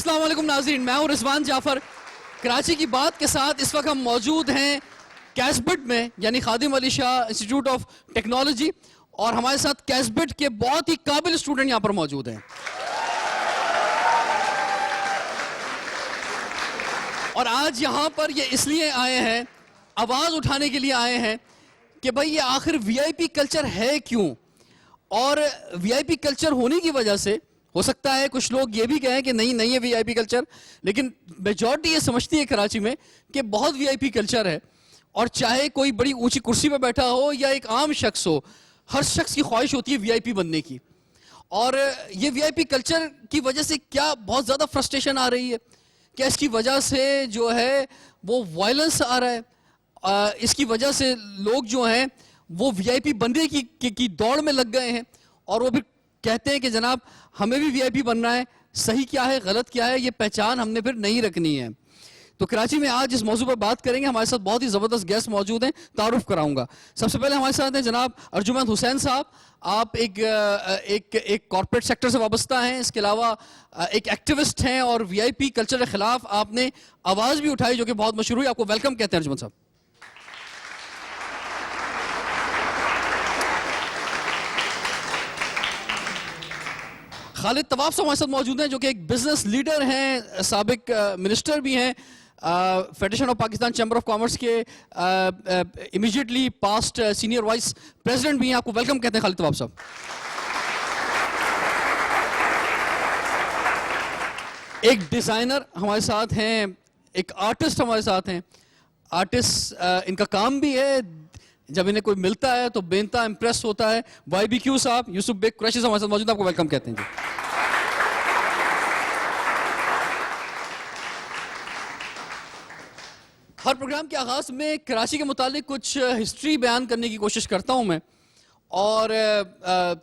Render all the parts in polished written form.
السلام علیکم ناظرین، میں ہوں رضوان جعفر. کراچی کی بات کے ساتھ اس وقت ہم موجود ہیں کیسبٹ میں، یعنی خادم Ali Shah institute of technology, اور ہمارے ساتھ کیسبٹ کے بہت ہی قابل اسٹوڈنٹ یہاں پر موجود ہیں. اور آج یہاں پر یہ اس لیے آئے ہیں، آواز اٹھانے کے لیے آئے ہیں کہ بھائی یہ آخر وی آئی پی کلچر ہے کیوں. اور وی آئی پی کلچر ہونے کی وجہ سے ہو سکتا ہے کچھ لوگ یہ بھی کہیں کہ نہیں ہے وی آئی پی کلچر، لیکن میجورٹی یہ سمجھتی ہے کراچی میں کہ بہت وی آئی پی کلچر ہے. اور چاہے کوئی بڑی اونچی کرسی پہ بیٹھا ہو یا ایک عام شخص ہو، ہر شخص کی خواہش ہوتی ہے وی آئی پی بننے کی. اور یہ وی آئی پی کلچر کی وجہ سے کیا بہت زیادہ فرسٹریشن آ رہی ہے، کیا اس کی وجہ سے جو ہے وہ وائلنس آ رہا ہے، اس کی وجہ سے لوگ جو ہیں وہ وی آئی پی بننے کی دوڑ میں لگ گئے ہیں، اور وہ بھی کہتے ہیں کہ جناب ہمیں بھی وی آئی پی بننا ہے. صحیح کیا ہے، غلط کیا ہے، یہ پہچان ہم نے پھر نہیں رکھنی ہے. تو کراچی میں آج اس موضوع پر بات کریں گے. ہمارے ساتھ بہت ہی زبردست گیسٹ موجود ہیں، تعارف کراؤں گا. سب سے پہلے ہمارے ساتھ ہیں جناب ارجمند حسین صاحب. آپ ایک کارپوریٹ سیکٹر سے وابستہ ہیں، اس کے علاوہ ایک ایکٹیوسٹ ہیں، اور وی آئی پی کلچر کے خلاف آپ نے آواز بھی اٹھائی جو کہ بہت مشہور ہوئی. آپ کو ویلکم کہتے ہیں ارجمند صاحب. خالد طواف صاحب ہمارے ساتھ موجود ہیں جو کہ ایک بزنس لیڈر ہیں، سابق منسٹر بھی ہیں، federation of Pakistan chamber of commerce کے immediately past senior vice president بھی ہیں. آپ کو ویلکم کہتے ہیں خالد طواف صاحب. ایک ڈیزائنر ہمارے ساتھ ہیں، ایک آرٹسٹ ہمارے ساتھ ہیں. آرٹسٹ ان کا کام بھی ہے، جب انہیں کوئی ملتا ہے تو بے انتہا امپریس ہوتا ہے. وائی بی کیو صاحب، یوسف بیگ قریشی صاحب ہمارے ساتھ موجود ہیں. آپ کو ویلکم کہتے ہیں. جی ہر پروگرام کے آغاز میں کراچی کے متعلق کچھ ہسٹری بیان کرنے کی کوشش کرتا ہوں میں، اور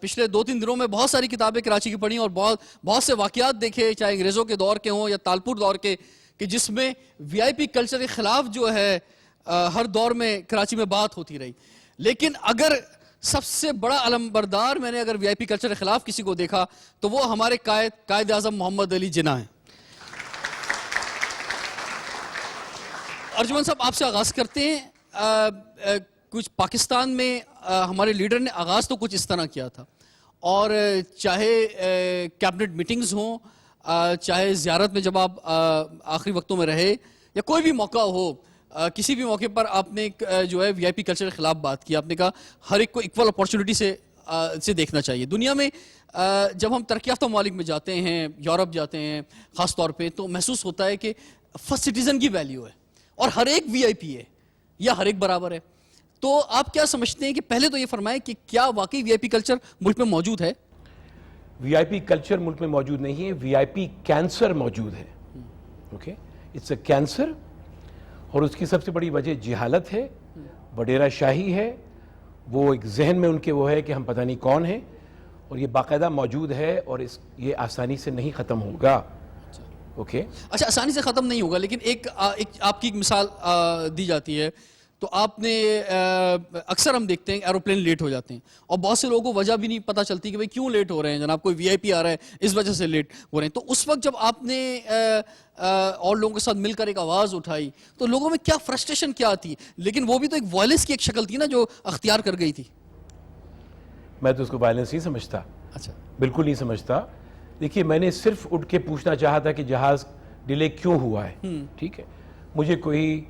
پچھلے 2-3 دنوں میں بہت ساری کتابیں کراچی کی پڑھی اور بہت سے واقعات دیکھے، چاہے انگریزوں کے دور کے ہوں یا تالپور دور کے، کہ جس میں وی آئی پی کلچر کے خلاف جو ہے ہر دور میں کراچی میں بات ہوتی رہی. لیکن اگر سب سے بڑا علمبردار میں نے اگر وی آئی پی کلچر کے خلاف کسی کو دیکھا تو وہ ہمارے قائد اعظم محمد علی جناح ہیں. ارجمند صاحب آپ سے آغاز کرتے ہیں. کچھ پاکستان میں ہمارے لیڈر نے آغاز تو کچھ اس طرح کیا تھا، اور چاہے کیبنٹ میٹنگز ہوں، چاہے زیارت میں جب آپ آخری وقتوں میں رہے، یا کوئی بھی موقع ہو، کسی بھی موقع پر آپ نے جو ہے وی آئی پی کلچر کے خلاف بات کی. آپ نے کہا ہر ایک کو ایکول اپارچونٹی سے دیکھنا چاہیے. دنیا میں جب ہم ترقی یافتہ ممالک میں جاتے ہیں، یورپ جاتے ہیں خاص طور پہ، تو محسوس ہوتا ہے کہ فرسٹ سٹیزن کی ویلیو ہے اور ہر ایک وی آئی پی ہے یا ہر ایک برابر ہے. تو آپ کیا سمجھتے ہیں کہ پہلے تو یہ فرمائیں کہ کیا واقعی وی آئی پی کلچر ملک میں موجود ہے؟ وی آئی پی کلچر ملک میں موجود نہیں ہے، وی آئی پی کینسر موجود ہے. اوکے، اٹس اے کینسر، اور اس کی سب سے بڑی وجہ جہالت ہے، وڈیرہ شاہی ہے. وہ ایک ذہن میں ان کے وہ ہے کہ ہم پتہ نہیں کون ہیں، اور یہ باقاعدہ موجود ہے، اور یہ آسانی سے نہیں ختم ہوگا. اوکے، اچھا، آسانی سے ختم نہیں ہوگا، لیکن ایک آپ کی ایک مثال دی جاتی ہے. تو آپ نے اکثر ہم دیکھتے ہیں ایروپلین لیٹ ہو جاتے ہیں، اور بہت سے لوگوں کو وجہ بھی نہیں پتہ چلتی کہ بھئی کیوں لیٹ ہو رہے ہیں جناب، کوئی وی آئی پی آ رہا ہے اس وجہ سے لیٹ ہو رہے ہیں. تو اس وقت جب آپ نے اور لوگوں کے ساتھ مل کر ایک آواز اٹھائی تو لوگوں میں کیا فرسٹریشن کیا تھی؟ لیکن وہ بھی تو ایک وائلنس کی ایک شکل تھی نا جو اختیار کر گئی تھی. میں تو اس کو وائلنس نہیں سمجھتا. اچھا، بالکل نہیں سمجھتا. دیکھیے، میں نے صرف اٹھ کے پوچھنا چاہا تھا کہ جہاز ڈیلے کیوں ہوا ہے. ٹھیک ہے، مجھے کوئی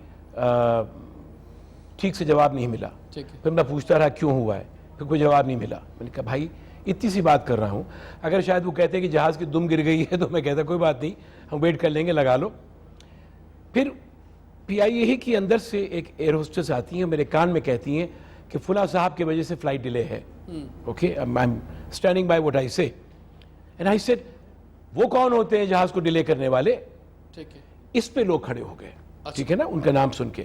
ٹھیک سے جواب نہیں ملا. پھر میں پوچھتا رہا کیوں ہوا ہے، پھر کوئی جواب نہیں ملا. میں نے کہا بھائی اتنی سی بات کر رہا ہوں، اگر شاید وہ کہتے کہ جہاز کی دم گر گئی ہے تو میں کہتا کوئی بات نہیں، ہم ویٹ کر لیں گے، لگا لو. پھر پی آئی اے کے اندر سے ایک ایئر ہوسٹس آتی ہیں، میرے کان میں کہتی ہیں کہ فلاں صاحب کی وجہ سے فلائٹ ڈیلے ہے. Okay, I am standing by what I say. And I said وہ کون ہوتے ہیں جہاز کو ڈیلے کرنے والے؟ اس پہ لوگ کھڑے ہو گئے. ٹھیک ہے نا، ان کا نام سن کے،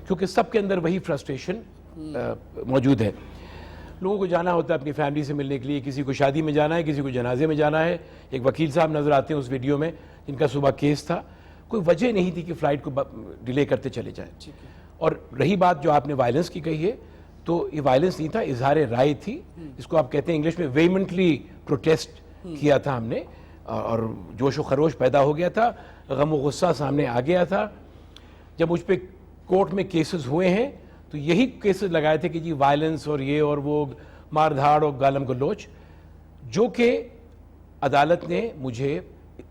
کیونکہ سب کے اندر وہی فرسٹریشن موجود ہے. لوگوں کو جانا ہوتا ہے اپنی فیملی سے ملنے کے لیے، کسی کو شادی میں جانا ہے، کسی کو جنازے میں جانا ہے. ایک وکیل صاحب نظر آتے ہیں اس ویڈیو میں جن کا صبح کیس تھا. کوئی وجہ نہیں تھی کہ فلائٹ کو ڈیلے کرتے چلے جائیں. اور رہی بات جو آپ نے وائلنس کی کہی ہے، تو یہ وائلنس نہیں تھا، اظہار رائے تھی. اس کو آپ کہتے ہیں انگلش میں ویمنٹلی پروٹیسٹ کیا تھا ہم نے. اور جوش و خروش پیدا ہو گیا تھا, غم و غصہ سامنے آ گیا تھا. جب مجھ پہ کورٹ میں کیسز ہوئے ہیں تو یہی کیسز لگائے تھے کہ جی وائلنس اور یہ اور وہ مار دھاڑ اور گالم گلوچ, جو کہ عدالت نے مجھے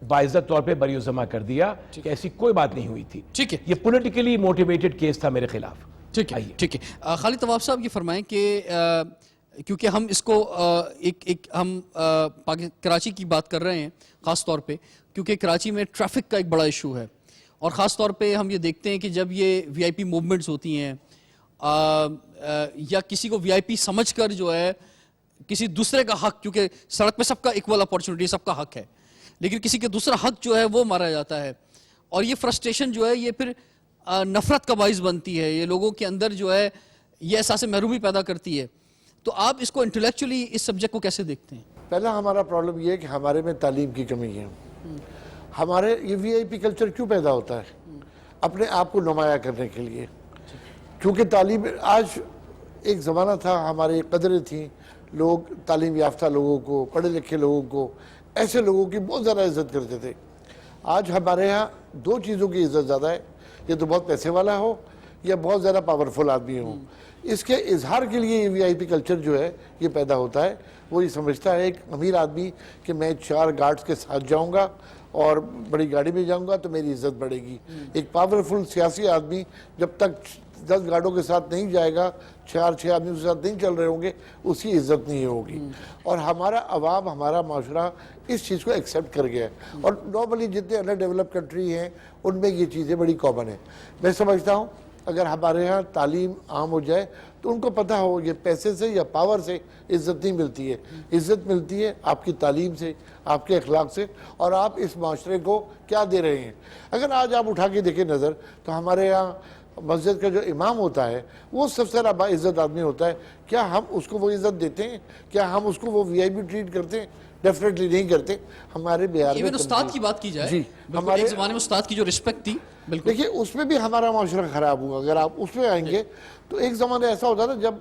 باعزت طور پہ بری الزما کر دیا کہ ایسی کوئی بات نہیں ہوئی تھی. ٹھیک ہے, یہ پولیٹیکلی موٹیویٹڈ کیس تھا میرے خلاف. ٹھیک ہے, ٹھیک ہے. خالد طواف صاحب یہ فرمائیں کہ کیونکہ ہم اس کو ہم کراچی کی بات کر رہے ہیں خاص طور پہ, کیونکہ کراچی میں ٹریفک کا ایک بڑا ایشو ہے, اور خاص طور پہ ہم یہ دیکھتے ہیں کہ جب یہ وی آئی پی موومنٹس ہوتی ہیں یا کسی کو وی آئی پی سمجھ کر جو ہے کسی دوسرے کا حق, کیونکہ سڑک پہ سب کا ایکول اپارچونٹی, سب کا حق ہے, لیکن کسی کے دوسرا حق جو ہے وہ مارا جاتا ہے, اور یہ فرسٹریشن جو ہے یہ پھر نفرت کا باعث بنتی ہے, یہ لوگوں کے اندر جو ہے یہ احساس محرومی پیدا کرتی ہے. تو آپ اس کو انٹلیکچولی اس سبجیکٹ کو کیسے دیکھتے ہیں؟ پہلا ہمارا پرابلم یہ ہے کہ ہمارے میں تعلیم کی کمی ہے. ہمارے یہ وی آئی پی کلچر کیوں پیدا ہوتا ہے؟ اپنے آپ کو نمایاں کرنے کے لیے. کیونکہ تعلیم, آج ایک زمانہ تھا ہماری قدریں تھیں, لوگ تعلیم یافتہ لوگوں کو, پڑھے لکھے لوگوں کو, ایسے لوگوں کی بہت زیادہ عزت کرتے تھے. آج ہمارے ہاں دو چیزوں کی عزت زیادہ ہے, یہ تو بہت پیسے والا ہو یا بہت زیادہ پاورفل آدمی ہو. اس کے اظہار کے لیے یہ وی آئی پی کلچر جو ہے یہ پیدا ہوتا ہے. وہ یہ سمجھتا ہے ایک امیر آدمی کہ میں 4 گارڈز کے ساتھ جاؤں گا اور بڑی گاڑی میں جاؤں گا تو میری عزت بڑھے گی. ایک پاورفل سیاسی آدمی جب تک 10 گارڈوں کے ساتھ نہیں جائے گا, 4 آدمیوں کے ساتھ نہیں چل رہے ہوں گے, اس کی عزت نہیں ہوگی. اور ہمارا عوام, ہمارا معاشرہ اس چیز کو ایکسیپٹ کر گیا ہے. اور نارملی جتنے انڈر ڈیولپ کنٹری ہیں ان میں یہ چیزیں بڑی کامن ہیں. میں سمجھتا ہوں اگر ہمارے ہاں تعلیم عام ہو جائے تو ان کو پتہ ہو یہ پیسے سے یا پاور سے عزت نہیں ملتی ہے. عزت ملتی ہے آپ کی تعلیم سے, آپ کے اخلاق سے, اور آپ اس معاشرے کو کیا دے رہے ہیں. اگر آج آپ اٹھا کے دیکھیں نظر تو ہمارے یہاں مسجد کا جو امام ہوتا ہے وہ سب سے زیادہ باعزت آدمی ہوتا ہے. کیا ہم اس کو وہ عزت دیتے ہیں؟ کیا ہم اس کو وہ وی آئی پی ٹریٹ کرتے ہیں؟ ڈیفینیٹلی نہیں کرتے. ہمارے بہار میں استاد کی بات کی جائے, جی, ہمارے ایک زمانے میں استاد کی جو رسپیکٹ تھی, بالکل دیکھیے اس میں بھی ہمارا معاشرہ خراب ہوا. اگر آپ اس میں آئیں گے تو ایک زمانہ ایسا ہوتا تھا جب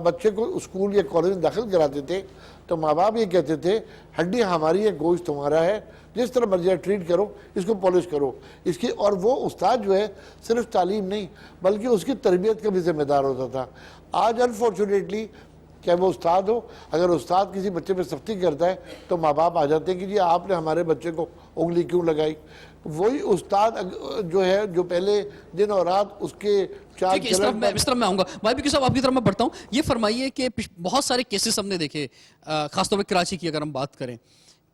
بچے کو اسکول یا کالج میں داخل کراتے تھے تو ماں باپ یہ کہتے تھے ہڈی ہماری ہے, گوشت تمہارا ہے, جس طرح مرضی ٹریٹ کرو, اس کو پالش کرو اس کی. اور وہ استاد جو ہے صرف تعلیم نہیں بلکہ اس کی تربیت کا بھی ذمہ دار ہوتا تھا. آج انفارچونیٹلی کیا وہ استاد ہو, اگر استاد کسی بچے پہ سختی کرتا ہے تو ماں باپ آ جاتے ہیں کہ جی آپ نے ہمارے بچے کو انگلی کیوں لگائی. وہی استاد جو ہے جو پہلے دن اور رات اس کے چار اس طرف میں آؤں گا. بھائی بھی صاحب آپ کی طرف میں بڑھتا ہوں. یہ فرمائیے کہ بہت سارے کیسز ہم نے دیکھے, خاص طور پہ کراچی کی اگر ہم بات کریں,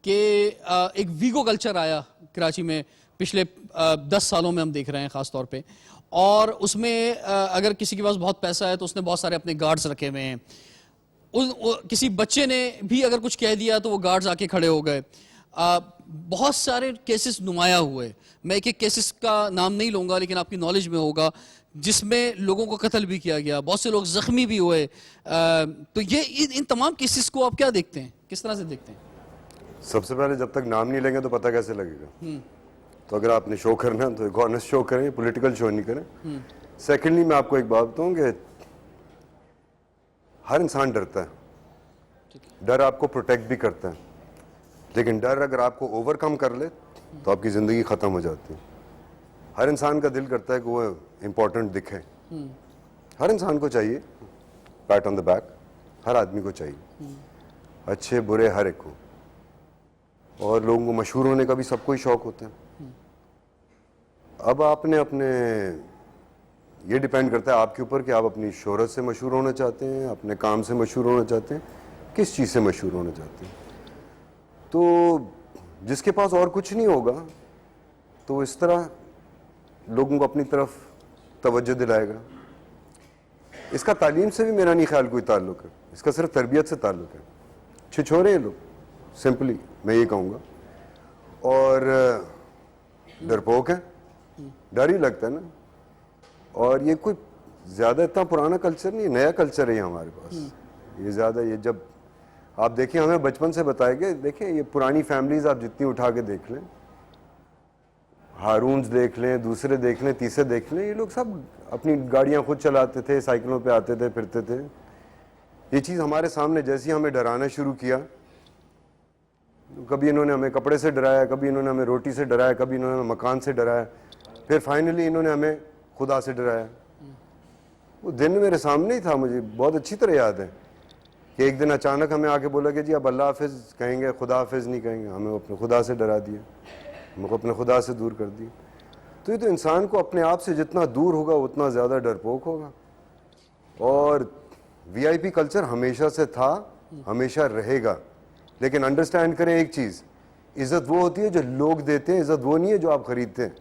کہ ایک ویگو کلچر آیا کراچی میں پچھلے 10 سالوں میں, ہم دیکھ رہے ہیں خاص طور پہ. اور اس میں اگر کسی کے پاس بہت پیسہ ہے تو اس نے بہت سارے اپنے گارڈز رکھے ہوئے ہیں. کسی بچے نے بھی اگر کچھ کہہ دیا تو وہ گارڈز آ کے کھڑے ہو گئے. بہت سارے کیسز نمایاں ہوئے. میں ایک کیسز کا نام نہیں لوں گا لیکن آپ کی نالج میں ہوگا, جس میں لوگوں کو قتل بھی کیا گیا, بہت سے لوگ زخمی بھی ہوئے. تو یہ ان تمام کیسز کو آپ کیا دیکھتے ہیں, کس طرح سے دیکھتے ہیں؟ سب سے پہلے جب تک نام نہیں لیں گے تو پتہ کیسے لگے گا. تو اگر آپ نے شو کرنا تو ایک آنیسٹ شو کریں, پولیٹیکل شو نہیں کریں. سیکنڈلی میں آپ کو ایک بات بتاؤں کہ ہر انسان ڈرتا ہے. ڈر آپ کو پروٹیکٹ بھی کرتا ہے, لیکن ڈر اگر آپ کو اوور کم کر لے تو آپ کی زندگی ختم ہو جاتی ہے. ہر انسان کا دل کرتا ہے کہ وہ امپورٹنٹ دکھے. ہر انسان کو چاہیے پیٹ آن دا بیک, ہر آدمی کو چاہیے, اچھے برے ہر ایک کو. اور لوگوں کو مشہور ہونے کا بھی سب کو ہی شوق ہوتا ہے. اب آپ نے اپنے, یہ ڈیپینڈ کرتا ہے آپ کے اوپر کہ آپ اپنی شہرت سے مشہور ہونا چاہتے ہیں, اپنے کام سے مشہور ہونا چاہتے ہیں, کس چیز سے مشہور ہونا چاہتے ہیں. تو جس کے پاس اور کچھ نہیں ہوگا تو اس طرح لوگوں کو اپنی طرف توجہ دلائے گا. اس کا تعلیم سے بھی میرا نہیں خیال کوئی تعلق ہے, اس کا صرف تربیت سے تعلق ہے. چھچورے ہیں لوگ, سمپلی میں یہ کہوں گا, اور ڈرپوک ہیں, ڈر ہی لگتا ہے نا. اور یہ کوئی زیادہ اتنا پرانا کلچر نہیں ہے, نیا کلچر ہے یہ ہمارے پاس. یہ زیادہ, یہ جب آپ دیکھیں ہمیں بچپن سے بتائے گئے, دیکھیں یہ پرانی فیملیز آپ جتنی اٹھا کے دیکھ لیں, ہارونز دیکھ لیں, دوسرے دیکھ لیں, تیسرے دیکھ لیں, یہ لوگ سب اپنی گاڑیاں خود چلاتے تھے, سائیکلوں پہ آتے تھے, پھرتے تھے. یہ چیز ہمارے سامنے جیسے ہی ہمیں ڈرانا شروع کیا, کبھی انہوں نے ہمیں کپڑے سے ڈرایا, کبھی انہوں نے ہمیں روٹی سے ڈرایا, کبھی انہوں نے ہمیں مکان سے ڈرایا, پھر فائنلی انہوں نے ہمیں خدا سے ڈرایا. وہ دن میرے سامنے ہی تھا, مجھے بہت اچھی طرح یاد ہے کہ ایک دن اچانک ہمیں آ کے بولا کہ جی اب اللہ حافظ کہیں گے, خدا حافظ نہیں کہیں گے. ہمیں اپنے خدا سے ڈرا دیا, ہم کو اپنے خدا سے دور کر دیا. تو یہ تو انسان کو اپنے آپ سے جتنا دور ہوگا اتنا زیادہ ڈرپوک ہوگا. اور وی آئی پی کلچر ہمیشہ سے تھا, ہمیشہ رہے گا. لیکن انڈرسٹینڈ کریں ایک چیز, عزت وہ ہوتی ہے جو لوگ دیتے ہیں, عزت وہ نہیں ہے جو آپ خریدتے ہیں.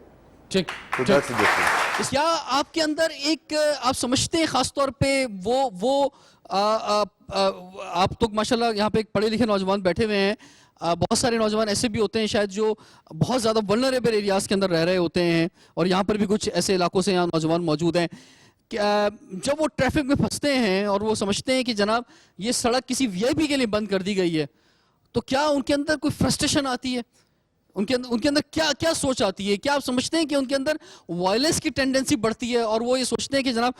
ٹھیک. تو that's the difference. کیا آپ کے اندر ایک آپ سمجھتے ہیں خاص طور پہ وہ آپ تو ماشاءاللہ یہاں پہ ایک پڑھے لکھے نوجوان بیٹھے ہوئے ہیں, بہت سارے نوجوان ایسے بھی ہوتے ہیں شاید جو بہت زیادہ ولنریبل ایریاز کے اندر رہ رہے ہوتے ہیں, اور یہاں پر بھی کچھ ایسے علاقوں سے یہاں نوجوان موجود ہیں. جب وہ ٹریفک میں پھنستے ہیں اور وہ سمجھتے ہیں کہ جناب یہ سڑک کسی وی آئی پی کے لیے بند کر دی گئی ہے, تو کیا ان کے اندر کوئی فرسٹریشن آتی ہے؟ ان کے اندر کیا سوچ آتی ہے؟ کیا آپ سمجھتے ہیں کہ ان کے اندر وائلنس کی ٹینڈنسی بڑھتی ہے اور وہ یہ سوچتے ہیں کہ جناب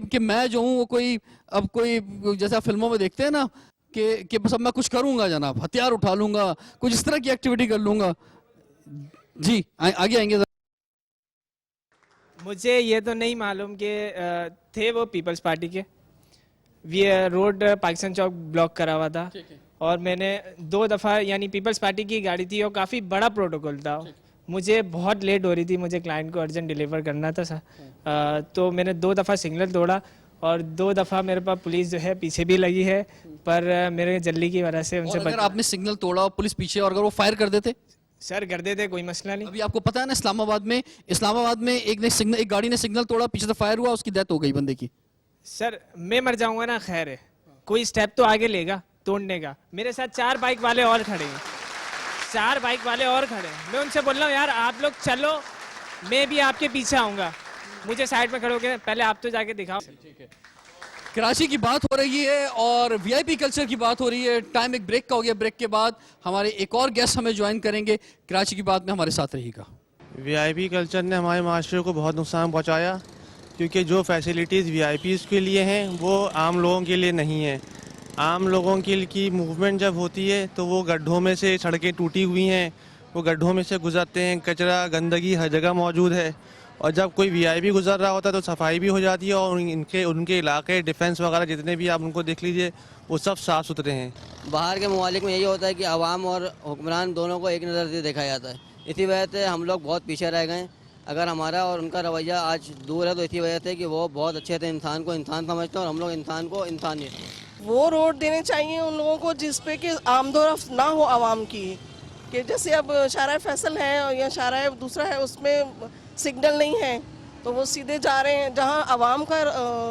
کہ میں جو ہوں وہ کوئی جیسے آپ فلموں میں دیکھتے ہیں نا کہ بس اب میں کچھ کروں گا جناب, ہتھیار اٹھا لوں گا, کچھ اس طرح کی ایکٹیویٹی کر لوں گا. جی آگے آئیں گے. مجھے یہ تو نہیں معلوم کہ تھے وہ پیپلز پارٹی کے, روڈ پاکستان چوک بلاک کرا ہوا تھا, اور میں نے 2 دفعہ یعنی پیپلز پارٹی کی گاڑی تھی اور کافی بڑا پروٹوکول تھا, مجھے بہت لیٹ ہو رہی تھی, مجھے کلائنٹ کو ارجنٹ ڈیلیور کرنا تھا سر. تو میں نے 2 دفعہ سگنل توڑا اور 2 دفعہ میرے پاس پولیس جو ہے پیچھے بھی لگی ہے, پر میرے جلدی کی وجہ سے ان سے. اگر آپ نے سگنل توڑا اور پولیس پیچھے, اور اگر وہ فائر کر دیتے؟ سر کر دیتے, کوئی مسئلہ نہیں. ابھی آپ کو پتا ہے نا اسلام آباد میں ایک گاڑی نے سگنل توڑا, پیچھے سے فائر ہوا, اس کی ڈیتھ ہو گئی بندے کی. سر میں مر جاؤں گا نا, خیر ہے, کوئی اسٹیپ تو آگے لے گا توڑنے کا. میرے ساتھ 4 بائک والے اور کھڑے ہیں, 4 بائک والے اور کھڑے ہیں. میں ان سے بول رہا ہوں یار آپ لوگ چلو, میں بھی آپ کے پیچھے آؤں گا. مجھے سائڈ میں کھڑے ہو کے پہلے آپ تو جا کے دکھاؤ. کراچی کی بات ہو رہی ہے اور وی آئی پی کلچر کی بات ہو رہی ہے. ٹائم ایک بریک کا ہو گیا, بریک کے بعد ہمارے ایک اور گیسٹ ہمیں جوائن کریں گے. کراچی کی بات میں ہمارے ساتھ رہی گا. وی آئی پی کلچر نے ہمارے معاشرے کو بہت نقصان پہنچایا, کیونکہ جو فیسلٹیز وی آئی پیز کے لیے ہیں وہ عام لوگوں کے لیے نہیں ہیں. عام لوگوں کی موومنٹ جب ہوتی ہے تو وہ گڈھوں میں سے, سڑکیں ٹوٹی ہوئی ہیں, وہ گڈھوں میں سے گزرتے ہیں, کچرا گندگی ہر جگہ موجود ہے. اور جب کوئی وی آئی پی گزر رہا ہوتا ہے تو صفائی بھی ہو جاتی ہے, اور ان کے علاقے ڈیفنس وغیرہ جتنے بھی آپ ان کو دیکھ لیجئے وہ سب صاف ستھرے ہیں. باہر کے ممالک میں یہی ہوتا ہے کہ عوام اور حکمران دونوں کو ایک نظر سے دیکھا جاتا ہے. اسی وجہ سے ہم لوگ بہت پیچھے رہ گئے. اگر ہمارا اور ان کا رویہ آج دور ہے تو اسی وجہ سے کہ وہ بہت اچھے تھے, انسان کو انسان سمجھتے ہیں اور ہم لوگ انسان کو انسان نہیں. وہ روڈ دینے چاہیے ان لوگوں کو جس پہ کہ آمد و رفت نہ ہو عوام کی, کہ جیسے اب شارع فیصل ہے یا شارع دوسرا ہے, اس میں سگنل نہیں ہے تو وہ سیدھے جا رہے ہیں. جہاں عوام کا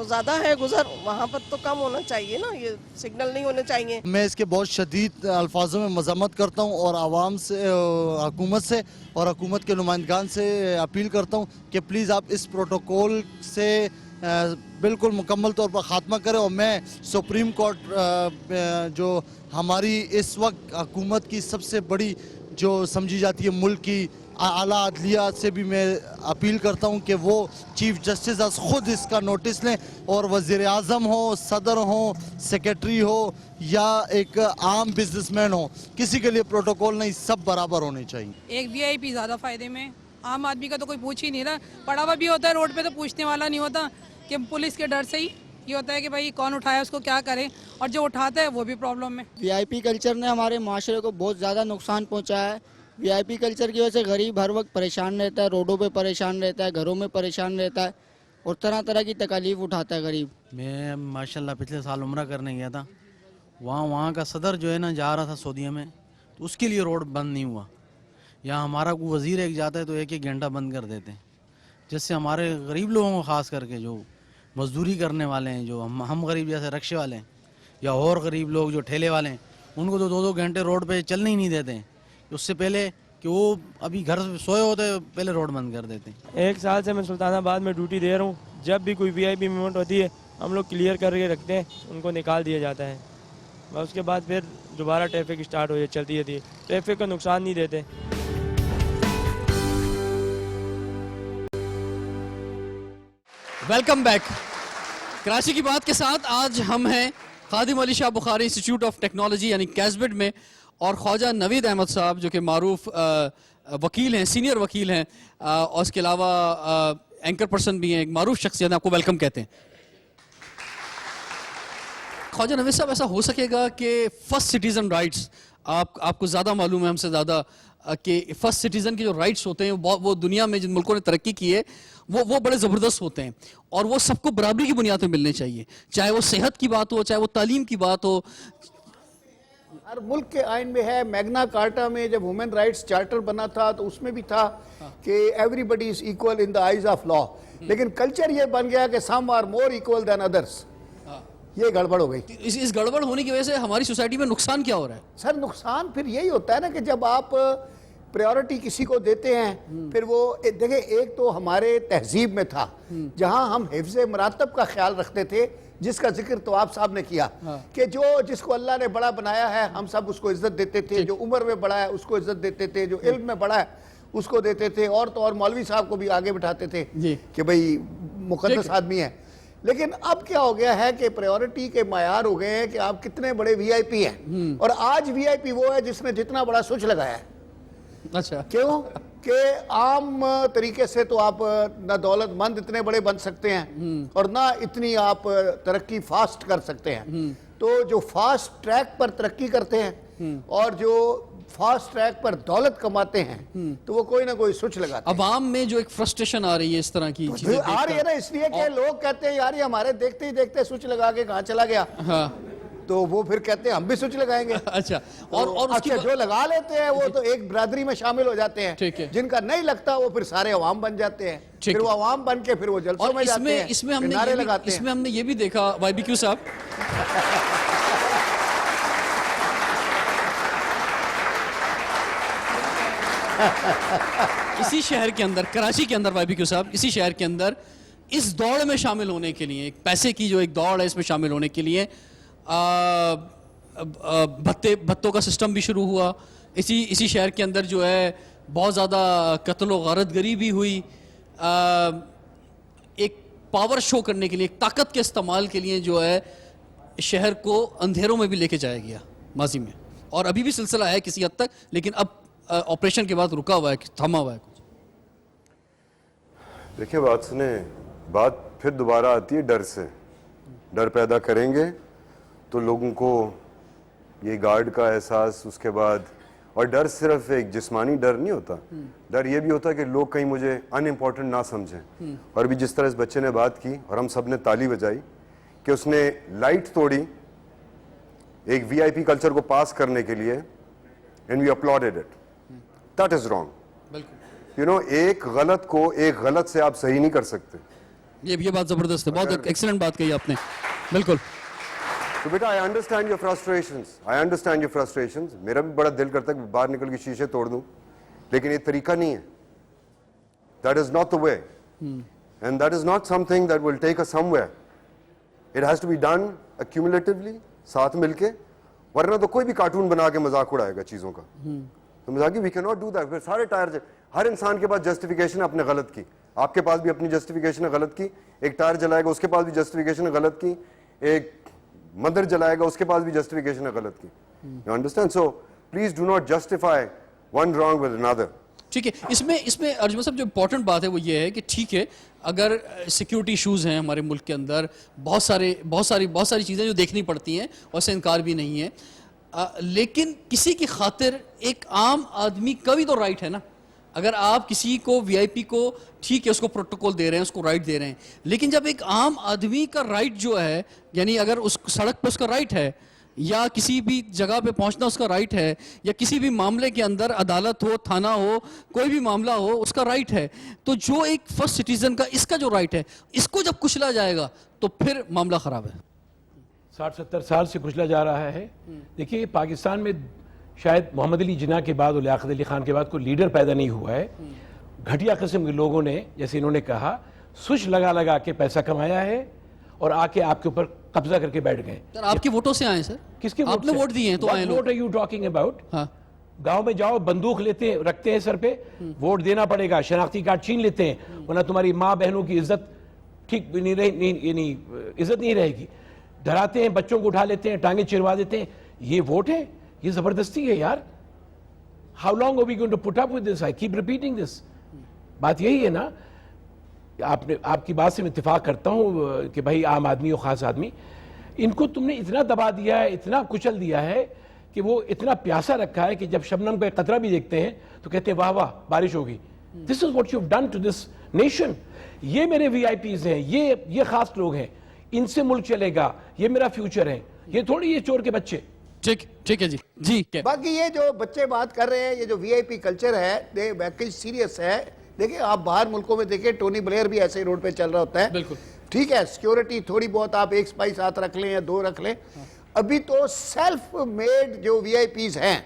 زیادہ ہے گزر, وہاں پر تو کم ہونا چاہیے نا, یہ سگنل نہیں ہونے چاہیے. میں اس کے بہت شدید الفاظوں میں مذمت کرتا ہوں اور عوام سے, حکومت سے اور حکومت کے نمائندگان سے اپیل کرتا ہوں کہ پلیز آپ اس پروٹوکول سے بالکل مکمل طور پر خاتمہ کریں. اور میں سپریم کورٹ جو ہماری اس وقت حکومت کی سب سے بڑی جو سمجھی جاتی ہے ملک کی اعلیٰ عدلیہ سے بھی میں اپیل کرتا ہوں کہ وہ چیف جسٹس خود اس کا نوٹس لیں, اور وزیر اعظم ہو, صدر ہو, سیکرٹری ہو یا ایک عام بزنس مین ہو, کسی کے لیے پروٹوکول نہیں, سب برابر ہونے چاہیے. ایک وی آئی پی زیادہ فائدے میں, عام آدمی کا تو کوئی پوچھ ہی نہیں رہا. پڑا ہوا بھی ہوتا ہے روڈ پہ تو پوچھنے والا نہیں ہوتا, کہ پولیس کے ڈر سے ہی یہ ہوتا ہے کہ بھائی کون اٹھایا اس کو کیا کریں, اور جو اٹھاتا ہے وہ بھی پرابلم میں. وی آئی پی کلچر نے ہمارے معاشرے کو بہت زیادہ نقصان پہنچایا ہے. وی آئی پی کلچر کی وجہ سے غریب ہر وقت پریشان رہتا ہے, روڈوں پہ پریشان رہتا ہے, گھروں میں پریشان رہتا ہے, اور طرح طرح کی تکالیف اٹھاتا ہے غریب. میں ماشاءاللہ پچھلے سال عمرہ کرنے گیا تھا, وہاں کا صدر جو ہے نا جا رہا تھا سعودیہ میں, تو اس کے لیے روڈ بند نہیں ہوا. یہاں ہمارا کوئی وزیر ایک جاتا ہے تو ایک گھنٹہ بند کر دیتے ہیں, جس سے ہمارے غریب لوگوں کو, خاص کر کے جو مزدوری کرنے والے ہیں, جو ہم غریب جیسے رکشے والے ہیں یا اور غریب لوگ جو ٹھیلے والے ہیں, ان کو تو 2-2 گھنٹے روڈ پہ چلنے ہی نہیں دیتے ہیں. اس سے پہلے کہ وہ ابھی گھر سوئے ہوتے پہلے روڈ بند کر دیتے ہیں. 1 سال سے میں سلطان آباد میں ڈیوٹی دے رہا ہوں. جب بھی کوئی وی آئی پی موومنٹ ہوتی ہے ہم لوگ کلیئر کر کے رکھتے ہیں, ان کو نکال دیا جاتا ہے. اس کے بعد پھر دوبارہ ٹریفک اسٹارٹ ہو چلتی ہے, ٹریفک کا نقصان نہیں دیتے. Welcome back. کراچی کی بات کے ساتھ آج ہم ہیں خادم علی شاہ بخاری انسٹیٹیوٹ آف ٹیکنالوجی یعنی کیزبڈ میں, اور خواجہ نوید احمد صاحب جو کہ معروف وکیل ہیں, سینئر وکیل ہیں, اور اس کے علاوہ اینکر پرسن بھی ہیں, ایک معروف شخصیت ہیں, آپ کو ویلکم کہتے ہیں. خواجہ نوید صاحب, ایسا ہو سکے گا کہ فرسٹ سٹیزن رائٹس, آپ کو زیادہ معلوم ہے ہم سے زیادہ کہ فرسٹ سٹیزن کے جو رائٹس ہوتے ہیں وہ دنیا میں جن ملکوں نے ترقی کی ہے وہ بڑے زبردست ہوتے ہیں, اور وہ سب کو برابری کی بنیاد پہ ملنے چاہیے, چاہے وہ صحت کی بات ہو, چاہے وہ تعلیم کی بات ہو. ہر ملک کے آئین میں ہے. میگنا کارٹا میں جب وومن رائٹس چارٹر بنا تھا تو اس میں بھی تھا کہ everybody is equal in the eyes of law, لیکن کلچر یہ بن گیا کہ سم آر مور ایکول دین ادرس. یہ گڑبڑ ہو گئی. اس گڑبڑ ہونے کی وجہ سے ہماری سوسائٹی میں نقصان کیا ہو رہا ہے؟ سر نقصان پھر یہی ہوتا ہے نا کہ جب آپ پریورٹی کسی کو دیتے ہیں, پھر وہ دیکھیں, ایک تو ہمارے تہذیب میں تھا جہاں ہم حفظ مراتب کا خیال رکھتے تھے, جس کا ذکر تو آپ صاحب نے کیا کہ جس کو اللہ نے بڑا بنایا ہے ہم سب اس کو عزت دیتے تھے, جو عمر میں بڑا ہے اس کو عزت دیتے تھے, جو علم میں بڑا ہے اس کو دیتے تھے, اور تو اور مولوی صاحب کو بھی آگے بٹھاتے تھے کہ بھئی مقدس آدمی ہے. لیکن اب کیا ہو گیا ہے کہ پریورٹی کے معیار ہو گئے ہیں کہ آپ کتنے بڑے وی آئی پی ہیں, اور آج وی آئی پی وہ ہے جس نے جتنا بڑا سوچ لگایا ہے. اچھا, کیوں کہ عام طریقے سے تو آپ نہ دولت مند اتنے بڑے بن سکتے ہیں اور نہ اتنی آپ ترقی فاسٹ کر سکتے ہیں. تو جو فاسٹ ٹریک پر ترقی کرتے ہیں اور جو فاسٹ ٹریک پر دولت کماتے ہیں تو وہ کوئی نہ کوئی سوچ لگاتے ہیں. عوام میں جو ایک فرسٹریشن آ رہی ہے اس طرح کی چیزیں آ رہی ہے نا, اس لیے کہ لوگ کہتے ہیں یار یہ ہمارے دیکھتے ہی دیکھتے سوچ لگا کے کہاں چلا گیا, تو وہ پھر کہتے ہیں ہم بھی سوچ لگائیں گے. اچھا, اور اچھا جو لگا لیتے ہیں وہ تو ایک برادری میں شامل ہو جاتے ہیں, جن کا نہیں لگتا وہ پھر سارے عوام بن جاتے ہیں, پھر وہ عوام بن کے پھر وہ جلسوں میں جاتے ہیں, اس میں ہم نے یہ بھی دیکھا وائی بی کیو صاحب, اسی شہر کے اندر, کراچی کے اندر, وائی بی کیو صاحب اسی شہر کے اندر اس دوڑ میں شامل ہونے کے لیے, ایک پیسے کی جو ایک دوڑ ہے اس میں شامل ہونے کے لیے بھتوں کا سسٹم بھی شروع ہوا. اسی شہر کے اندر جو ہے بہت زیادہ قتل و غارت گری بھی ہوئی, ایک پاور شو کرنے کے لیے, ایک طاقت کے استعمال کے لیے جو ہے شہر کو اندھیروں میں بھی لے کے جایا گیا ماضی میں, اور ابھی بھی سلسلہ ہے کسی حد تک, لیکن اب آپریشن کے بعد رکا ہوا ہے, تھما ہوا ہے کچھ. دیکھیں بات سنیں, بات پھر دوبارہ آتی ہے ڈر سے. ڈر پیدا کریں گے تو لوگوں کو یہ گارڈ کا احساس, اس کے بعد, اور ڈر صرف ایک جسمانی ڈر نہیں ہوتا, ڈر یہ بھی ہوتا ہے کہ لوگ کہیں مجھے ان امپورٹنٹ نہ سمجھیں. اور بھی جس طرح اس بچے نے بات کی اور ہم سب نے تالی بجائی کہ اس نے لائٹ توڑی ایک وی آئی پی کلچر کو پاس کرنے کے لیے, and we uploaded it. That is wrong. You know, ایک غلط کو ایک غلط سے آپ صحیح نہیں کر سکتے. یہ بات زبردست ہے, بہت ایکسلنٹ بات کہی آپ نے. بالکل. تو بیٹا I understand your frustrations. میرا بھی بڑا دل کرتا ہے کہ باہر نکل کے شیشے توڑ دوں, لیکن یہ طریقہ نہیں ہے. That is not the way. And that is not something that will take us somewhere. It has to be done accumulatively, ساتھ مل کے, ورنہ تو کوئی بھی کارٹون بنا کے مذاق اڑائے گا چیزوں کا. تو مذاق we cannot do that. پھر سارے ٹائر, ہر انسان کے پاس جسٹیفیکیشن ہے اپنے غلط کی. آپ کے پاس بھی اپنی جسٹیفیکیشن ہے غلط کی. ایک ٹائر جلائے گا اس کے پاس بھی جسٹیفیکیشن ہے غلط کی. ایک مندر جلائے گا اس کے پاس بھی جسٹیفیکیشن ہے غلط کی. You understand? So please do not justify one wrong with another. ٹھیک ہے. اس میں ارجمن صاحب جو امپورٹنٹ بات ہے وہ یہ ہے کہ ٹھیک ہے اگر سیکیورٹی ایشوز ہیں ہمارے ملک کے اندر, بہت ساری چیزیں جو دیکھنی پڑتی ہیں, اور سے انکار بھی نہیں ہے, لیکن کسی کی خاطر ایک عام آدمی کا بھی تو رائٹ ہے نا. اگر آپ کسی کو وی آئی پی کو ٹھیک ہے اس کو پروٹوکول دے رہے ہیں, اس کو رائٹ دے رہے ہیں, لیکن جب ایک عام آدمی کا رائٹ جو ہے, یعنی اگر اس سڑک پہ اس کا رائٹ ہے, یا کسی بھی جگہ پہ پہنچنا اس کا رائٹ ہے, یا کسی بھی معاملے کے اندر عدالت ہو, تھانہ ہو, کوئی بھی معاملہ ہو, اس کا رائٹ ہے, تو جو ایک فرسٹ سٹیزن کا اس کا جو رائٹ ہے, اس کو جب کچلا جائے گا تو پھر معاملہ خراب ہے. 60-70 سال سے کچلا جا رہا ہے. دیکھیے پاکستان میں شاید محمد علی جناح کے بعد اور لیاقت علی خان کے بعد کوئی لیڈر پیدا نہیں ہوا ہے. گھٹیا قسم کے لوگوں نے, جیسے انہوں نے کہا, سوچ لگا کے پیسہ کمایا ہے اور آ کے آپ کے اوپر قبضہ کر کے بیٹھ گئے. آپ کی ووٹوں سے آئے سر, کس کے آپ نے ووٹ دیے ہیں تو آئے لوگ. What are you talking about? گاؤں میں جاؤ, بندوق رکھتے ہیں سر پہ, ووٹ دینا پڑے گا, شناختی کارڈ چھین لیتے ہیں, ورنہ تمہاری ماں بہنوں کی عزت ٹھیک عزت نہیں رہے گی. ڈراتے ہیں, بچوں کو اٹھا لیتے ہیں, ٹانگیں چروا دیتے ہیں. یہ ووٹ ہے, یہ زبردستی ہے یار. How long are we going to put up with this? I keep repeating this. بات یہی ہے نا, آپ کی بات سے میں اتفاق کرتا ہوں کہ بھائی عام آدمی اور خاص آدمی, ان کو تم نے اتنا دبا دیا ہے, اتنا کچل دیا ہے کہ وہ اتنا پیاسا رکھا ہے کہ جب شبنم کا قطرہ بھی دیکھتے ہیں تو کہتے ہیں واہ واہ بارش ہوگی. This is what you've done to this nation. یہ میرے وی آئی پیز ہیں, یہ خاص لوگ ہیں, ان سے ملک چلے گا, یہ میرا فیوچر ہے, یہ تھوڑی یہ چور کے بچے. ٹھیک ہے جی. باقی یہ جو بچے بات کر رہے ہیں, یہ جو وی آئی پی کلچر ہے واقعی سیریس ہے. دیکھیں آپ باہر ملکوں میں دیکھیں, ٹونی بلیئر بھی ایسے ہی روڈ پہ چل رہا ہوتا ہے. بالکل ٹھیک ہے, سیکیورٹی تھوڑی بہت آپ ایک سپاہی ساتھ رکھ لیں یا 2 رکھ لیں. ابھی تو سیلف میڈ جو وی آئی پیز ہیں,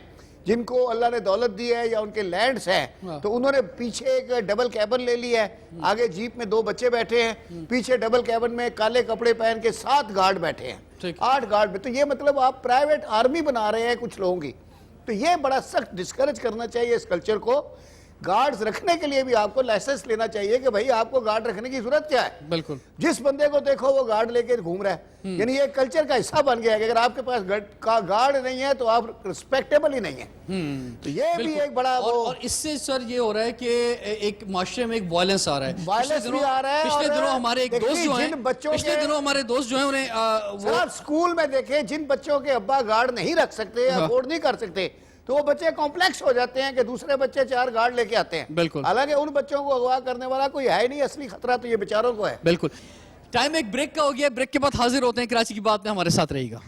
جن کو اللہ نے دولت دی ہے یا ان کے لینڈز ہیں, تو انہوں نے پیچھے ایک ڈبل کیبن لے لی ہے, آگے جیپ میں 2 بچے بیٹھے ہیں, پیچھے ڈبل کیبن میں کالے کپڑے پہن کے 7 گارڈ بیٹھے ہیں, 8 گارڈ میں. تو یہ مطلب آپ پرائیویٹ آرمی بنا رہے ہیں کچھ لوگوں کی. تو یہ بڑا سخت ڈسکریج کرنا چاہیے اس کلچر کو. گارڈز رکھنے کے لیے بھی آپ کو لائسنس لینا چاہیے کہ بھائی آپ کو گارڈ رکھنے کی ضرورت کیا ہے. بالکل, جس بندے کو دیکھو وہ گارڈ لے کے گھوم رہا ہے, یعنی یہ کلچر کا حصہ بن گیا ہے کہ اگر آپ کے پاس گارڈ نہیں ہے تو آپ رسپیکٹیبل ہی نہیں ہیں. تو یہ بھی ایک بڑا اور اس سے سر یہ ہو رہا ہے کہ ایک معاشرے میں ایک وائلنس آ رہا ہے. وائلنس بھی آ رہا ہے. پچھلے دنوں ہمارے ایک دوست جو ہیں وہ اسکول میں دیکھیں, جن بچوں کے ابا گارڈ نہیں رکھ سکتے, افورڈ نہیں کر سکتے, تو وہ بچے کمپلیکس ہو جاتے ہیں کہ دوسرے بچے 4 گارڈ لے کے آتے ہیں. بالکل, حالانکہ ان بچوں کو اغوا کرنے والا کوئی ہے نہیں, اصلی خطرہ تو یہ بیچاروں کو ہے. بالکل. ٹائم ایک بریک کا ہو گیا, بریک کے بعد حاضر ہوتے ہیں. کراچی کی بات میں ہمارے ساتھ رہے گا.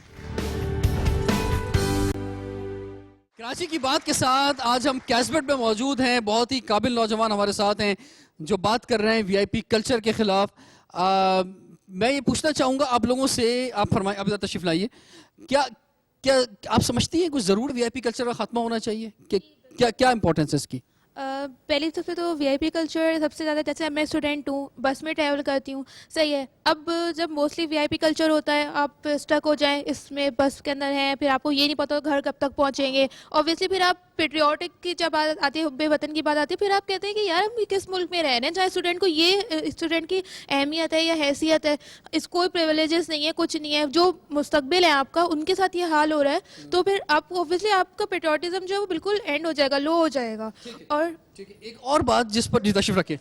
کراچی کی بات کے ساتھ آج ہم کیسبٹ میں موجود ہیں. بہت ہی قابل نوجوان ہمارے ساتھ ہیں جو بات کر رہے ہیں وی آئی پی کلچر کے خلاف. میں یہ پوچھنا چاہوں گا آپ لوگوں سے, آپ فرمائیں, آپ ذرا تشریف لائیے. کیا آپ سمجھتی ہیں کچھ ضرور وی آئی پی کلچر کا خاتمہ ہونا چاہیے, کہ کیا امپورٹنس ہے اس کی؟ پہلی دفعہ تو وی آئی پی کلچر سب سے زیادہ, جیسے میں اسٹوڈنٹ ہوں, بس میں ٹریول کرتی ہوں, صحیح ہے. اب جب mostly we I P culture ہوتا ہے, آپ اسٹک ہو جائیں اس میں, بس کے اندر ہیں, پھر آپ کو یہ نہیں پتا گھر کب تک پہنچیں گے. اوبیسلی پھر آپ پیٹریوٹک کی جب بات آتی ہے, حب وطن کی بات آتی ہے, پھر آپ کہتے ہیں کہ یار ہم کس ملک میں رہ رہے ہیں جہاں اسٹوڈنٹ کو یہ اسٹوڈنٹ کی اہمیت ہے یا حیثیت ہے, اس کوئی پریولیجز نہیں ہے, کچھ نہیں ہے, جو مستقبل ہے آپ کا ان کے ساتھ یہ حال ہو رہا ہے. تو پھر آپ اوبیسلی آپ کا پیٹریوٹزم جو ہے وہ بالکل اینڈ ہو جائے گا, لو ہو جائے گا. اور ایک اور بات جس پر تشریف رکھیں.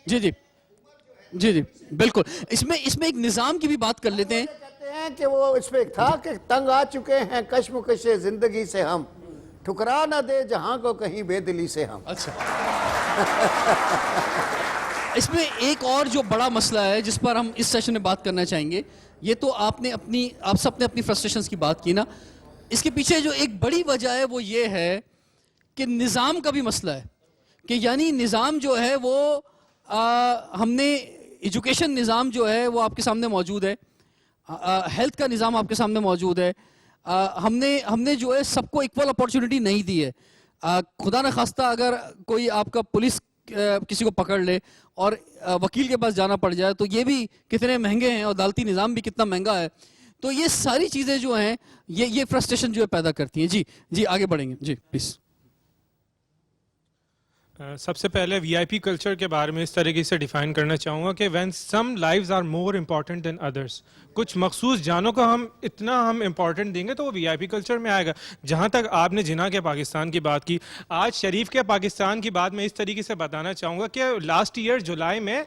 جی بالکل, اس میں ایک نظام کی بھی بات کر لیتے ہیں. کہتے ہیں کہ وہ اس میں ایک تھا کہ تنگ آ چکے ہیں کشمکش زندگی سے ہم, ٹھکرا نہ دے جہاں کو کہیں بے دلی سے ہم. اچھا, اس میں ایک اور جو بڑا مسئلہ ہے جس پر ہم اس سیشن میں بات کرنا چاہیں گے, یہ تو آپ سب نے اپنی فرسٹریشنز کی بات کی نا, اس کے پیچھے جو ایک بڑی وجہ ہے وہ یہ ہے کہ نظام کا بھی مسئلہ ہے. کہ یعنی نظام جو ہے وہ ہم نے ایجوکیشن نظام جو ہے وہ آپ کے سامنے موجود ہے, ہیلتھ کا نظام آپ کے سامنے موجود ہے, ہم نے جو ہے سب کو ایکول اپارچونٹی نہیں دی ہے. خدا نخواستہ اگر کوئی آپ کا پولیس کسی کو پکڑ لے اور وکیل کے پاس جانا پڑ جائے تو یہ بھی کتنے مہنگے ہیں, اور عدالتی نظام بھی کتنا مہنگا ہے. تو یہ ساری چیزیں جو ہیں یہ فرسٹریشن جو ہے پیدا کرتی ہیں. جی آگے بڑھیں گے, جی پلیز. سب سے پہلے وی آئی پی کلچر کے بارے میں اس طریقے سے ڈیفائن کرنا چاہوں گا کہ when some lives are more important than others, کچھ مخصوص جانوں کو ہم امپورٹنٹ دیں گے تو وہ وی آئی پی کلچر میں آئے گا. جہاں تک آپ نے جناح کے پاکستان کی بات کی, آج شریف کے پاکستان کی بات میں اس طریقے سے بتانا چاہوں گا کہ لاسٹ ایئر جولائی میں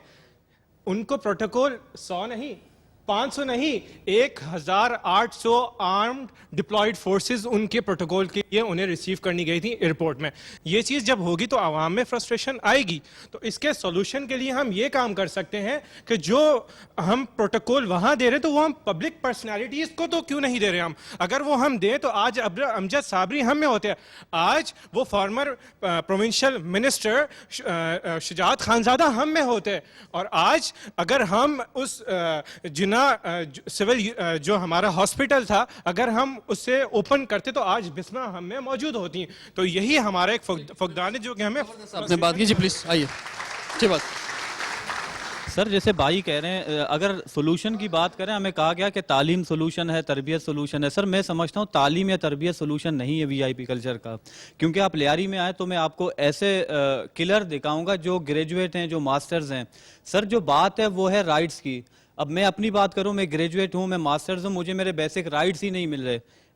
ان کو پروٹوکول 100 نہیں 500 نہیں 1800 آرمڈ ڈپلائڈ فورسز ان کے پروٹوکول کے لیے انہیں ریسیو کرنی گئی تھی ایئرپورٹ میں. یہ چیز جب ہوگی تو عوام میں فرسٹریشن آئے گی. تو اس کے سولوشن کے لیے ہم یہ کام کر سکتے ہیں کہ جو ہم پروٹوکول وہاں دے رہے تو وہ ہم پبلک پرسنالٹیز کو تو کیوں نہیں دے رہے ہم. اگر وہ ہم دیں تو آج امجد صابری ہم میں ہوتے ہیں, آج وہ فارمر پروونشل منسٹر شجاعت خانزادہ ہم میں ہوتے, اور آج اگر ہم اس سول جو ہمارا ہاسپٹل تھا اگر ہم اسے اوپن کرتے تو آج بسمہ ہم میں موجود ہوتی ہیں. تو یہی ہمارا ایک فقدان ہے جو کہ ہمیں آپ نے بات کی. جی پلیز آئیے. اچھی بات سر, جیسے بھائی کہہ رہے ہیں اگر سولوشن کی بات کریں, ہمیں کہا گیا کہ تعلیم سولوشن ہے, تربیت سولوشن ہے. سر میں سمجھتا ہوں تعلیم یا تربیت سولوشن نہیں ہے وی آئی پی کلچر کا, کیونکہ آپ لیاری میں آئے تو میں آپ کو ایسے کلر دکھاؤں گا جو گریجویٹ ہیں, جو ماسٹرز ہیں. سر جو بات ہے وہ ہے رائٹس کی. اب میں اپنی بات کروں, میں گریجویٹ ہوں, میں ماسٹرز ہوں, مجھے میرے بیسک رائٹس ہی نہیں مل رہے.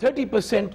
30%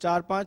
4-5,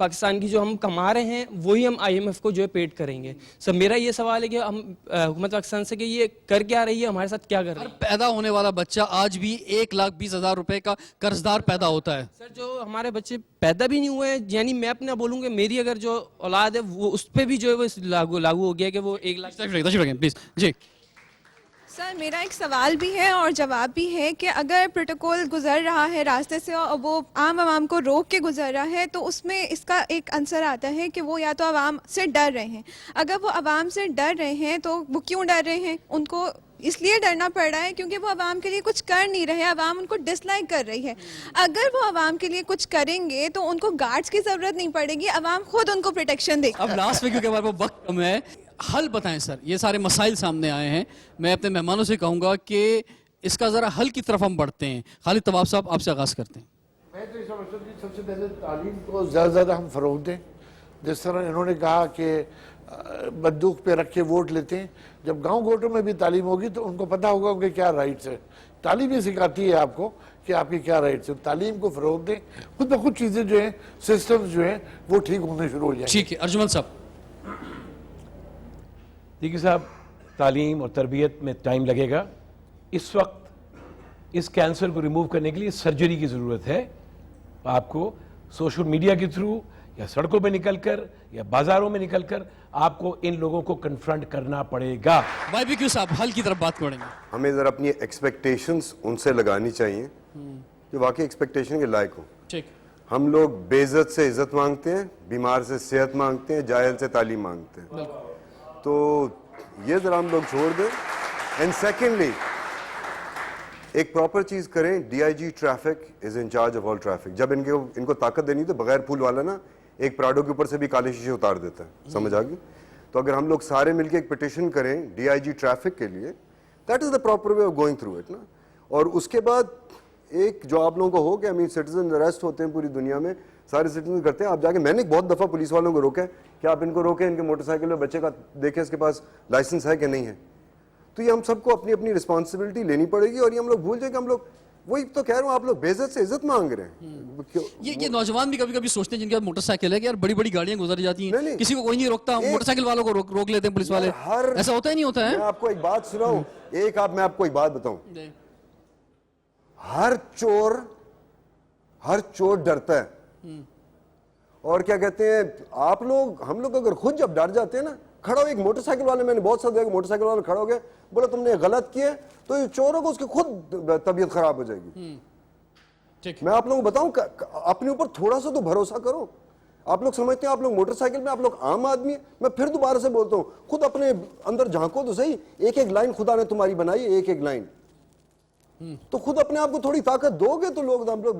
پاکستان کی جو ہم کما رہے ہیں وہی ہم IMF کو جو ہے پیڈ کریں گے. سر میرا یہ سوال ہے کہ ہم حکومت پاکستان سے کہ یہ کر کیا رہی ہے, ہمارے ساتھ کیا کر رہی ہے. پیدا ہونے والا بچہ آج بھی 1,20,000 روپے کا قرض دار پیدا ہوتا ہے. سر جو ہمارے بچے پیدا بھی نہیں ہوئے ہیں, یعنی میں اپنا بولوں گا میری اگر جو اولاد ہے وہ اس پہ بھی جو ہے وہ لاگو ہو گیا کہ وہ 1 لاکھ. پلیز جی. سر میرا ایک سوال بھی ہے اور جواب بھی ہے کہ اگر پروٹوکول گزر رہا ہے راستے سے اور وہ عوام کو روک کے گزر رہا ہے تو اس میں اس کا ایک عنصر آتا ہے کہ وہ یا تو عوام سے ڈر رہے ہیں. اگر وہ عوام سے ڈر رہے ہیں تو وہ کیوں ڈر رہے ہیں؟ ان کو اس لیے ڈرنا پڑ رہا ہے کیونکہ وہ عوام کے لیے کچھ کر نہیں رہے, عوام ان کو ڈس لائک کر رہی ہے. اگر وہ عوام کے لیے کچھ کریں گے تو ان کو گارڈز کی ضرورت نہیں پڑے گی, عوام خود ان کو پروٹیکشن دے گی. اب لاسٹ میں کیونکہ ہمارے پاس وقت کم ہے, حل بتائیں سر. یہ سارے مسائل سامنے آئے ہیں, میں اپنے مہمانوں سے کہوں گا کہ اس کا ذرا حل کی طرف ہم بڑھتے ہیں. خالد طباب صاحب آپ سے آغاز کرتے ہیں. میں تو یہ سمجھتا ہوں کہ سب سے پہلے تعلیم کو زیادہ سے زیادہ ہم فروغ دیں. جس طرح انہوں نے کہا کہ بندوق پہ رکھ کے ووٹ لیتے ہیں, جب گاؤں گوٹوں میں بھی تعلیم ہوگی تو ان کو پتہ ہوگا ان کے کیا رائٹس ہیں. تعلیم یہ سکھاتی ہے آپ کو کہ آپ کے کیا رائٹس ہیں. تعلیم کو فروغ دیں, خود بخود چیزیں جو ہیں, سسٹمز جو ہیں وہ ٹھیک ہونے شروع ہو جائیں. ٹھیک ہے. ارجمن صاحب. دیکھیے صاحب, تعلیم اور تربیت میں ٹائم لگے گا. اس وقت اس کینسر کو ریموو کرنے کے لیے سرجری کی ضرورت ہے. آپ کو سوشل میڈیا کے تھرو یا سڑکوں پہ نکل کر یا بازاروں میں نکل کر آپ کو ان لوگوں کو کنفرنٹ کرنا پڑے گا. YBQ صاحب حل کی طرف بات کریں گے. ہمیں ذرا اپنی ایکسپیکٹیشنز ان سے لگانی چاہیے جو واقعی ایکسپیکٹیشن کے لائق ہوں. ٹھیک. ہم لوگ بے عزت سے عزت مانگتے ہیں, بیمار سے صحت مانگتے ہیں, جاہل سے تعلیم مانگتے ہیں. تو یہ ذرا ہم لوگ چھوڑ دیں. اینڈ سیکنڈلی ایک پراپر چیز کریں. DIG traffic is in charge of all traffic. جب ان کو طاقت دینی تو بغیر پھول والا نا ایک پراڈو کے اوپر سے بھی کالے شیشے اتار دیتا ہے. سمجھ آ گئی؟ تو اگر ہم لوگ سارے مل کے ایک پٹیشن کریں DIG ٹریفک کے لیے, that is the proper way of going through it نا. اور اس کے بعد ایک جو آپ لوگوں کو ہو کہ سٹیزن اریسٹ ہوتے ہیں پوری دنیا میں, سارے سٹیزن کرتے ہیں, آپ جا کے, میں نے بہت دفعہ پولیس والوں کو روکا ہے کہ آپ ان کو روکیں, ان کے موٹر سائیکل میں بچے کا دیکھیں اس کے پاس لائسنس ہے کہ نہیں ہے. تو یہ ہم سب کو اپنی اپنی رسپانسبلٹی لینی پڑے گی. اور یہ ہم لوگ بھول جائیں کہ ہم لوگ, وہی تو کہہ رہا ہوں, آپ لوگ بے عزت سے عزت مانگ رہے ہیں. یہ نوجوان بھی کبھی کبھی سوچتے ہیں جن کے پاس موٹر سائیکل ہے کہ یار بڑی بڑی گاڑیاں گزر جاتی ہیں, کسی کو کوئی نہیں روکتا, موٹر سائیکل والوں کو روک لیتے ہیں پولیس والے. ایسا ہوتا ہی نہیں ہوتا ہے. میں آپ کو ایک بات سناؤں, میں آپ کو ایک بات بتاؤں. ہر چور ڈرتا ہے. اور کیا کہتے ہیں آپ لوگ, ہم لوگ اگر خود جب ڈر جاتے ہیں نا, کھڑا ہو ایک موٹر سائیکل والے, میں نے بہت ساتھ دیکھا موٹر سائیکل والے کھڑا ہو گیا, بولا تم نے غلط کیا تو یہ چوروں کو اس کی خود طبیعت خراب ہو جائے گی. میں آپ لوگوں کو بتاؤں اپنے اوپر تھوڑا سا تو بھروسہ کرو. آپ لوگ سمجھتے ہیں آپ لوگ موٹر سائیکل میں, آپ لوگ عام آدمی ہیں. میں پھر دوبارہ سے بولتا ہوں, خود اپنے اندر جھانکو تو صحیح. ایک ایک لائن خدا نے تمہاری بنائی ہے, ایک ایک لائن. تو خود اپنے آپ کو تھوڑی طاقت دو گے تو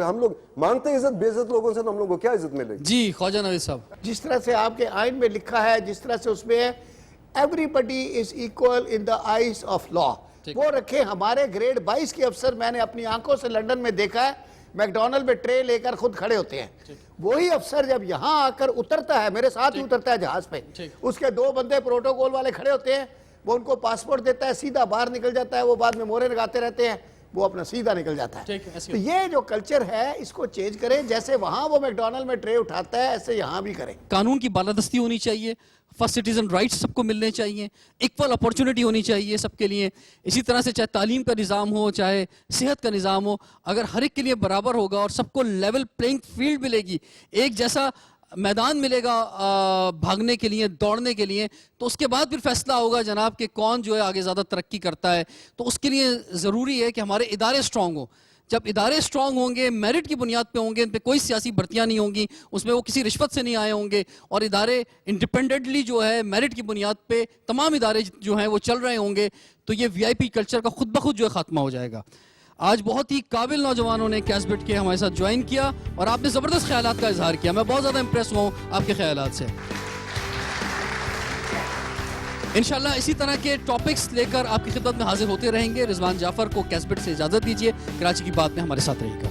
ہم لوگ مانگتے ہیں عزت. بے عزت لوگوں سے تو ہم لوگوں کو کیا عزت ملے گی. جی خواجہ نوید صاحب. جس طرح سے آپ کے آئین میں لکھا ہے, جس طرح سے اس میں ہے everybody is equal in the eyes of law, وہ رکھے. ہمارے گریڈ 22 کے افسر میں نے اپنی آنکھوں سے لنڈن میں دیکھا ہے, میکڈونلڈ میں ٹرے لے کر خود کھڑے ہوتے ہیں. وہی افسر جب یہاں آ کر اترتا ہے, میرے ساتھ ہی اترتا ہے جہاز پہ, اس کے 2 بندے پروٹوکول والے کھڑے ہوتے ہیں, وہ ان کو پاسپورٹ دیتا ہے, سیدھا باہر نکل جاتا ہے. وہ بعد میں مورے لگاتے رہتے ہیں, وہ اپنا سیدھا نکل جاتا ہے. تو یہ جو کلچر ہے اس کو چینج کریں. جیسے وہاں وہ میکڈونلڈ میں ٹرے اٹھاتا ہے, ایسے یہاں بھی کریں. قانون کی بالادستی ہونی چاہیے, فرسٹ سٹیزن رائٹس سب کو ملنے چاہیے, ایکول اپورچونٹی ہونی چاہیے سب کے لیے. اسی طرح سے چاہے تعلیم کا نظام ہو, چاہے صحت کا نظام ہو, اگر ہر ایک کے لیے برابر ہوگا اور سب کو لیول پلینگ فیلڈ ملے گی, ایک جیسا میدان ملے گا بھاگنے کے لیے, دوڑنے کے لیے, تو اس کے بعد پھر فیصلہ ہوگا جناب کہ کون جو ہے آگے زیادہ ترقی کرتا ہے. تو اس کے لیے ضروری ہے کہ ہمارے ادارے سٹرونگ ہوں. جب ادارے سٹرونگ ہوں گے, میرٹ کی بنیاد پہ ہوں گے, ان پہ کوئی سیاسی بھرتیاں نہیں ہوں گی, اس میں وہ کسی رشوت سے نہیں آئے ہوں گے, اور ادارے انڈیپینڈنٹلی جو ہے میرٹ کی بنیاد پہ تمام ادارے جو ہیں وہ چل رہے ہوں گے, تو یہ VIP کلچر کا خود بخود جو ہے خاتمہ ہو جائے گا. آج بہت ہی قابل نوجوانوں نے کیسبٹ کے ہمارے ساتھ جوائن کیا اور آپ نے زبردست خیالات کا اظہار کیا. میں بہت زیادہ امپریس ہوا ہوں آپ کے خیالات سے. انشاءاللہ اسی طرح کے ٹاپکس لے کر آپ کی خدمت میں حاضر ہوتے رہیں گے. رضوان جعفر کو کیسبٹ سے اجازت دیجیے. کراچی کی بات میں ہمارے ساتھ رہیے گا.